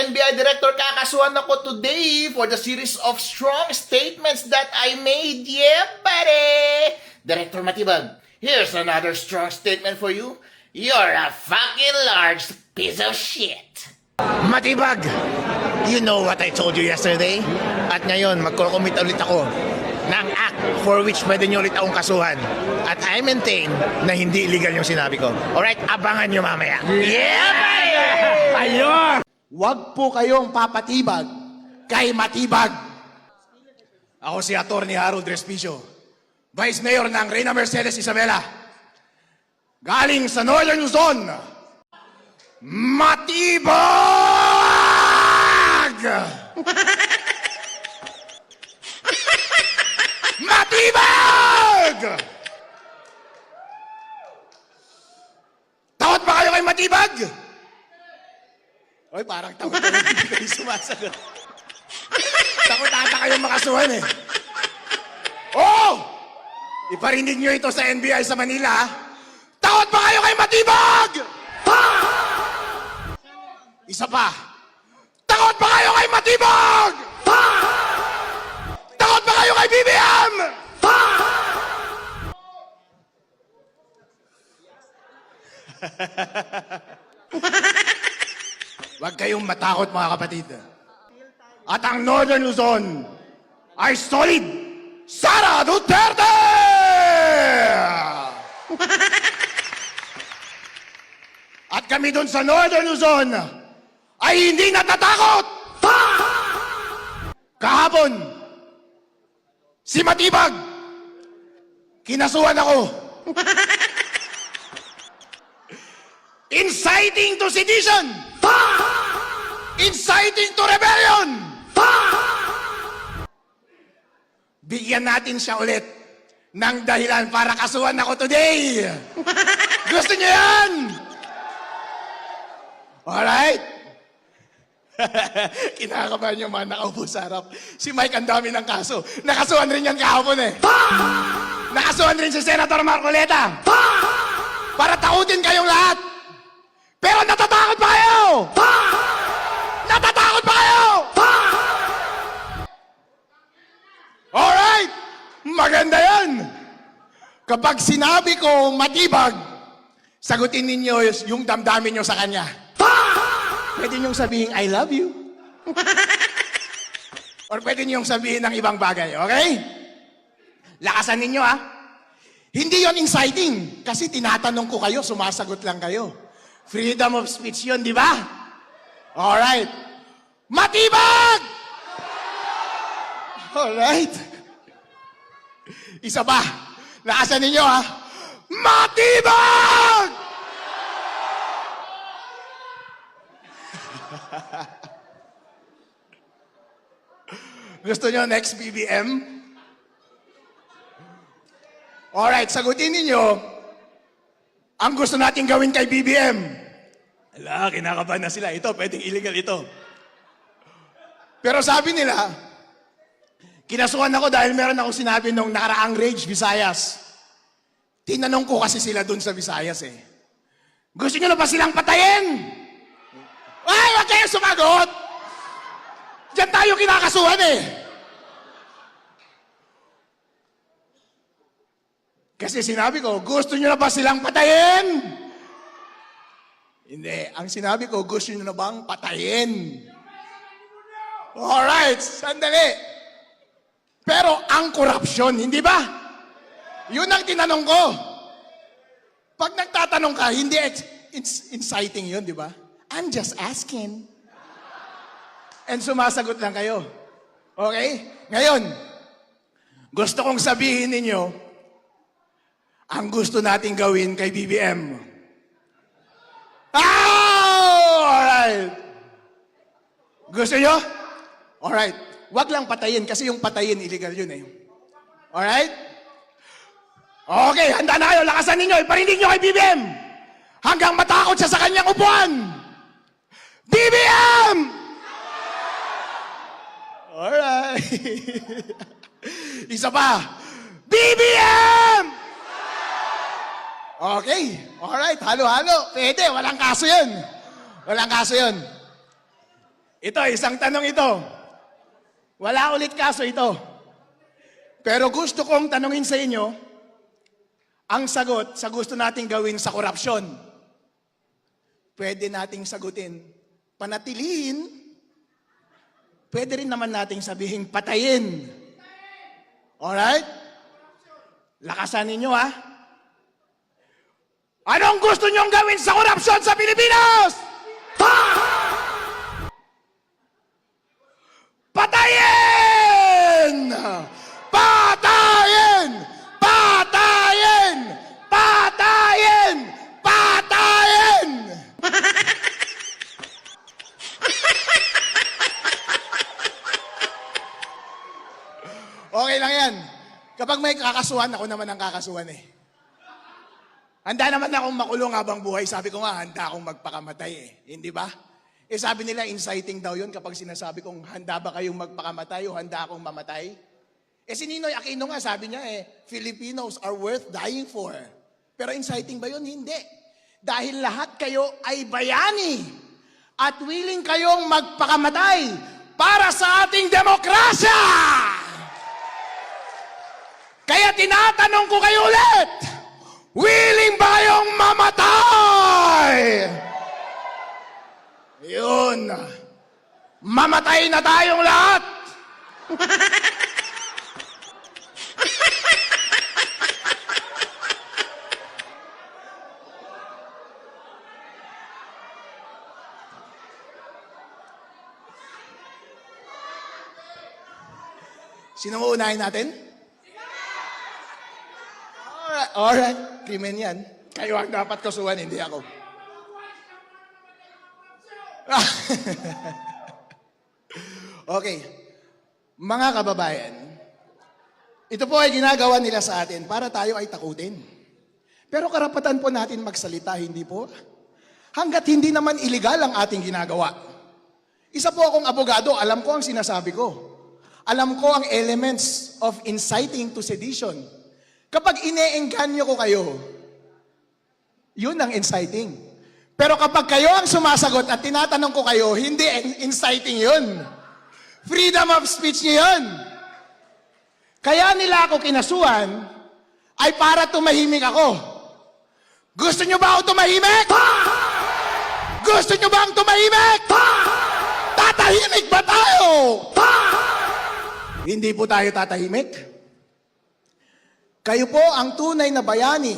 NBI Director, kakasuhan ako today for the series of strong statements that I made. Yeah, buddy! Director Matibag, here's another strong statement for you. You're a fucking large piece of shit. Matibag, you know what I told you yesterday? At ngayon, magko-commit ulit ako ng act for which pwede nyo ulit akong kasuhan. At I maintain na hindi illegal yung sinabi ko. Alright, abangan nyo mamaya. Yeah, buddy! Ayun! Huwag po kayong papatibag kay Matibag. Ako si Atty. Harold Respicio, Vice Mayor ng Reyna Mercedes Isabela. Galing sa Northern Luzon, Matibag! Matibag! Takot ba kayo kay Matibag? Oy, parang takot na hindi kayo sumasagot. Takot ata kayong makasuhan eh. Oh! Iparinig nyo ito sa NBI sa Manila. Takot ba kayo kay Matibag? Isa pa. Takot ba kayo kay Matibag? Takot ba kayo kay BBM? Huwag kayong matakot mga kapatid. At ang Northern Luzon ay solid. Sara Duterte! At kami doon sa Northern Luzon ay hindi natatakot! Kahapon, si Matibag, kinasuhan ako. Inciting to sedition! Inciting to rebellion! Bigyan natin siya ulit ng dahilan para kasuhan ako today. Gusto niyo yan? Alright? Kinakabahan niyo man, nakaupo sa harap. Si Mike ang dami ng kaso. Nakasuhan rin yan kahapon eh. Nakasuhan rin si Senator Marcoleta. Para takutin kayong lahat. Pero natatakot ba kayo? Natatakot ba kayo? Alright! Maganda yan! Kapag sinabi ko Matibag, sagutin ninyo yung damdamin nyo sa kanya. Pwede nyong sabihin, I love you. Or pwede nyong sabihin ng ibang bagay, okay? Lakasan ninyo, ha? Hindi yon inciting. Kasi tinatanong ko kayo, sumasagot lang kayo. Freedom of speech yun, di ba? Alright. Matibag! Alright. Isa pa. Lakasan ninyo, ha? Matibag! Gusto nyo next BBM? Alright, sagutin ninyo ang gusto natin gawin kay BBM. Ala, kinakabahan na sila. Ito, pwedeng illegal ito. Pero sabi nila, kinasuhan ako dahil meron ako sinabi nung nakaraang Rage Visayas. Tinanong ko kasi sila dun sa Visayas eh. Gusto nyo na ba silang patayin? Ay, wag kayo sumagot! Diyan tayo kinakasuhan eh. Kasi sinabi ko, gusto nyo na ba silang patayin? Hindi. Ang sinabi ko, gusto nyo na bang patayin? Alright, sandali. Pero ang korupsyon, hindi ba? Yun ang tinanong ko. Pag nagtatanong ka, hindi inciting yun, di ba? I'm just asking. And sumasagot lang kayo. Okay? Ngayon, gusto kong sabihin ninyo, ang gusto nating gawin kay BBM. Alright. Gusto nyo? Alright. Wag lang patayin kasi yung patayin, illegal yun eh. Alright? Okay, handa na kayo. Lakasan ninyo. Iparinig nyo kay BBM. Hanggang matakot siya sa kanyang upuan. BBM! Alright. Isa pa. BBM! Okay. Alright. Halo-halo. Pwede. Walang kaso yun. Walang kaso yun. Ito, isang tanong ito. Wala ulit kaso ito. Pero gusto kong tanungin sa inyo, ang sagot sa gusto nating gawin sa korupsyon. Pwede nating sagutin, panatilihin. Pwede rin naman nating sabihin, patayin. Alright? Lakasan ninyo, ha? Anong gusto nyong gawin sa korupsyon sa Pilipinas? Patayin! Patayin! Patayin! Patayin! Patayin! Okay lang yan. Kapag may kakasuhan, ako naman ang kakasuhan eh. Handa naman akong makulong habang buhay. Sabi ko nga, handa akong magpakamatay eh. Hindi ba? Eh sabi nila, inciting daw yun kapag sinasabi kong handa ba kayong magpakamatay o handa akong mamatay? Eh si Ninoy Aquino nga, sabi niya Filipinos are worth dying for. Pero inciting ba yun? Hindi. Dahil lahat kayo ay bayani at willing kayong magpakamatay para sa ating demokrasya! Kaya tinatanong ko kayo ulit, willing ba kayong mamatay? Yun. Mamatay na tayong lahat. Sino mo unahin natin? Alright. Krimen yan. Kayo ang dapat kasuhan, hindi ako. Okay. Mga kababayan, ito po ay ginagawa nila sa atin para tayo ay takutin. Pero karapatan po natin magsalita, hindi po? Hanggat hindi naman iligal ang ating ginagawa. Isa po akong abogado, alam ko ang sinasabi ko. Alam ko ang elements of inciting to sedition. Kapag ine-engganyo ko kayo, yun ang inciting. Pero kapag kayo ang sumasagot at tinatanong ko kayo, hindi inciting yun. Freedom of speech niyo yun. Kaya nila ako kinasuhan ay para tumahimik ako. Gusto nyo ba ako tumahimik? Gusto nyo ba ang tumahimik? Tatahimik ba tayo? Hindi po tayo tatahimik. Kayo po ang tunay na bayani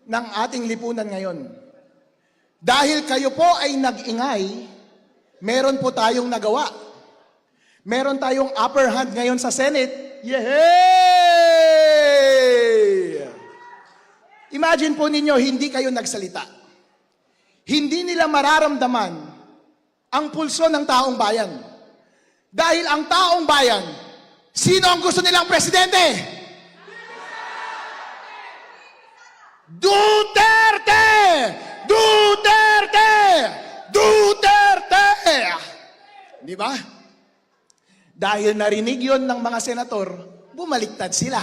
ng ating lipunan ngayon. Dahil kayo po ay nag-ingay, meron po tayong nagawa. Meron tayong upper hand ngayon sa Senate. Yay! Imagine po ninyo, hindi kayo nagsalita. Hindi nila mararamdaman ang pulso ng taong bayan. Dahil ang taong bayan, sino ang gusto nilang presidente? Duterte! Duterte! Duterte! Di ba? Dahil narinig yon ng mga senator, bumaliktad sila.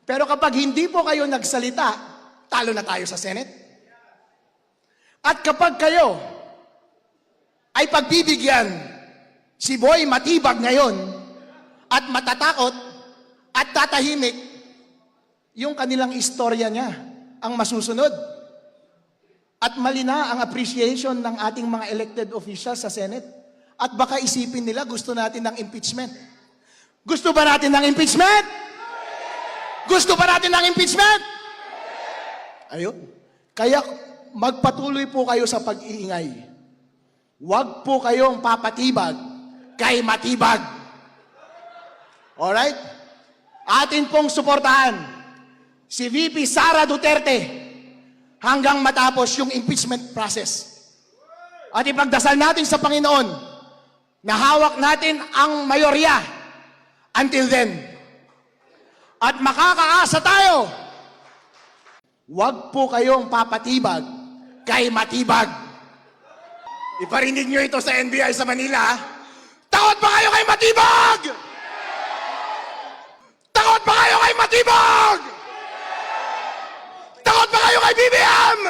Pero kapag hindi po kayo nagsalita, talo na tayo sa Senate. At kapag kayo ay pagbibigyan si Boy matibag ngayon at matatakot at tatahimik, yung kanilang istorya niya ang masusunod. At malina ang appreciation ng ating mga elected officials sa Senate. At baka isipin nila gusto natin ng impeachment. Gusto ba natin ng impeachment? Gusto ba natin ng impeachment? Ayun. Kaya magpatuloy po kayo sa pag-iingay. Huwag po kayong papatibag kay matibag. Alright? Atin pong suportahan si VP Sara Duterte hanggang matapos yung impeachment process. At ipagdasal natin sa Panginoon na hawak natin ang mayorya until then. At makakaasa tayo. Huwag po kayong papatibag kay matibag. Iparinig nyo ito sa NBI sa Manila. Takot ba kayo kay matibag? Takot ba kayo kay matibag? Takot ba kayo kay BBM?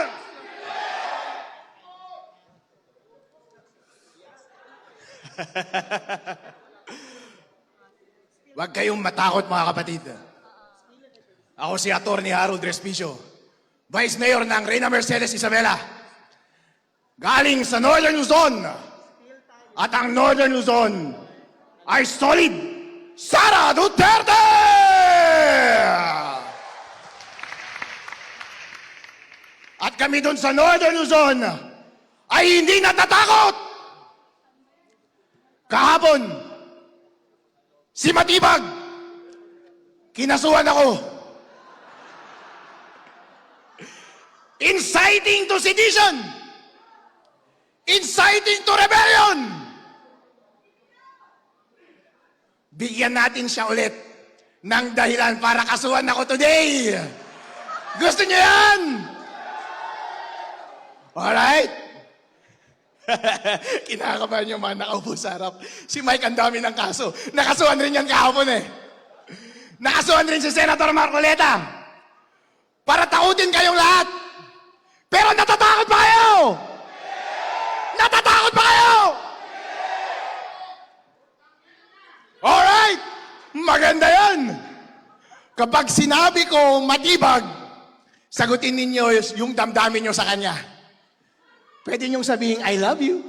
Huwag kayong matakot mga kapatid. Ako si Atty. Harold Respicio, Vice Mayor ng Reyna Mercedes Isabela. Galing sa Northern Luzon. At ang Northern Luzon ay solid Sara Duterte! At kami doon sa Northern Luzon ay hindi natatakot. Kahapon, si Matibag, kinasuhan ako. Inciting to sedition. Inciting to rebellion. Bigyan natin siya ulit ng dahilan para kasuhan ako today. Gusto niyo yan? Alright? Kinakabahan yung mga nakaupo sa harap. Si Mike ang dami ng kaso. Nakasuhan rin yan kahapon eh. Nakasuhan rin si Senator Marcoleta. Para takutin kayong lahat. Pero natatakot pa kayo! Natatakot pa kayo! Alright! Maganda yan! Kapag sinabi ko matibag, sagutin ninyo yung damdamin nyo sa kanya. Pwede niyong sabihin, I love you.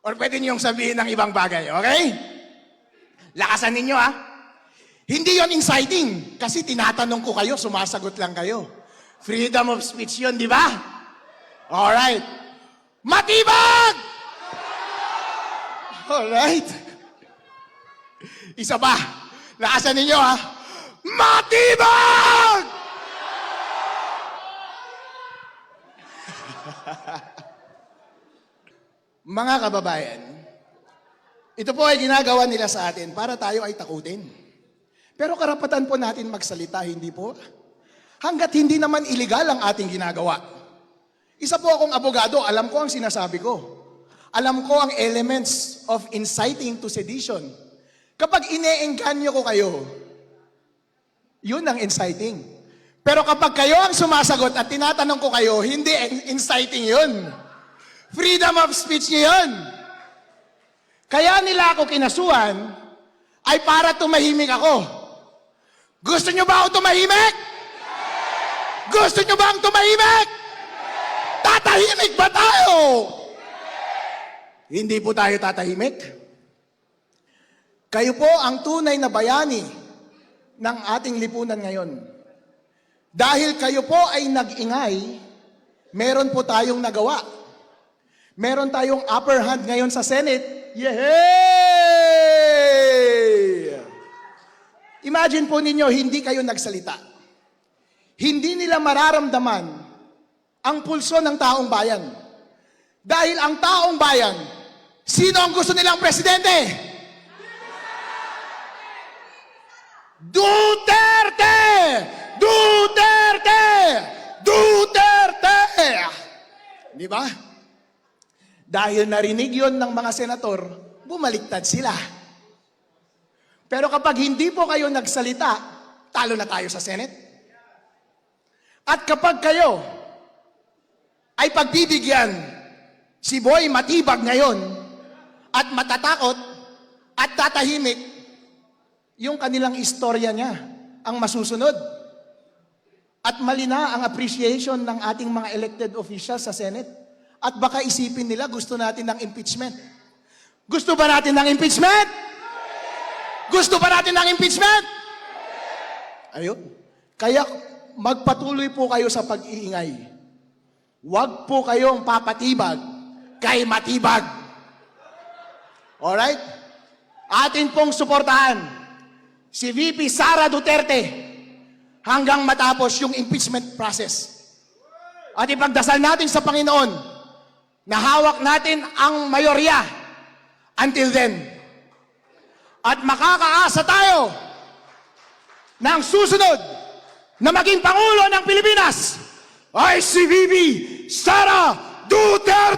Or pwede niyong sabihin ng ibang bagay, okay? Lakasan ninyo, ha? Hindi yon inciting. Kasi tinatanong ko kayo, sumasagot lang kayo. Freedom of speech yun, di ba? Alright. Matibag! Alright. Isa pa. Lakasan ninyo, ha? Matibag! Mga kababayan, ito po ay ginagawa nila sa atin para tayo ay takutin. Pero karapatan po natin magsalita, hindi po? Hanggat hindi naman iligal ang ating ginagawa. Isa po akong abogado, alam ko ang sinasabi ko. Alam ko ang elements of inciting to sedition. Kapag ine-engganyo ko kayo, yun ang inciting. Pero kapag kayo ang sumasagot at tinatanong ko kayo, hindi inciting yun. Freedom of speech niyo yun. Kaya nila ako kinasuhan ay para tumahimik ako. Gusto niyo ba ako tumahimik? Gusto niyo ba ang tumahimik? Tatahimik ba tayo? Hindi po tayo tatahimik. Kayo po ang tunay na bayani ng ating lipunan ngayon. Dahil kayo po ay nag-ingay, meron po tayong nagawa. Meron tayong upper hand ngayon sa Senate. Yay! Imagine po ninyo, hindi kayo nagsalita. Hindi nila mararamdaman ang pulso ng taong bayan. Dahil ang taong bayan, sino ang gusto nilang presidente? Duterte! Duterte! Duterte! Di ba? Dahil narinig yon ng mga senator, bumaliktad sila. Pero kapag hindi po kayo nagsalita, talo na tayo sa Senate. At kapag kayo ay pagbibigyan si Boy Matibag ngayon at matatakot at tatahimik, yung kanilang istorya niya ang masusunod. At malina ang appreciation ng ating mga elected officials sa Senate. At baka isipin nila gusto natin ng impeachment. Gusto ba natin ng impeachment? Gusto ba natin ng impeachment? Ayun. Kaya magpatuloy po kayo sa pag-iingay. Huwag po kayong papatibag kay Matibag. Alright? Atin pong suportahan si VP Sara Duterte hanggang matapos yung impeachment process. At ipagdasal natin sa Panginoon na hawak natin ang mayorya until then. At makakaasa tayo ng susunod na maging Pangulo ng Pilipinas ay si VP Sara Duterte!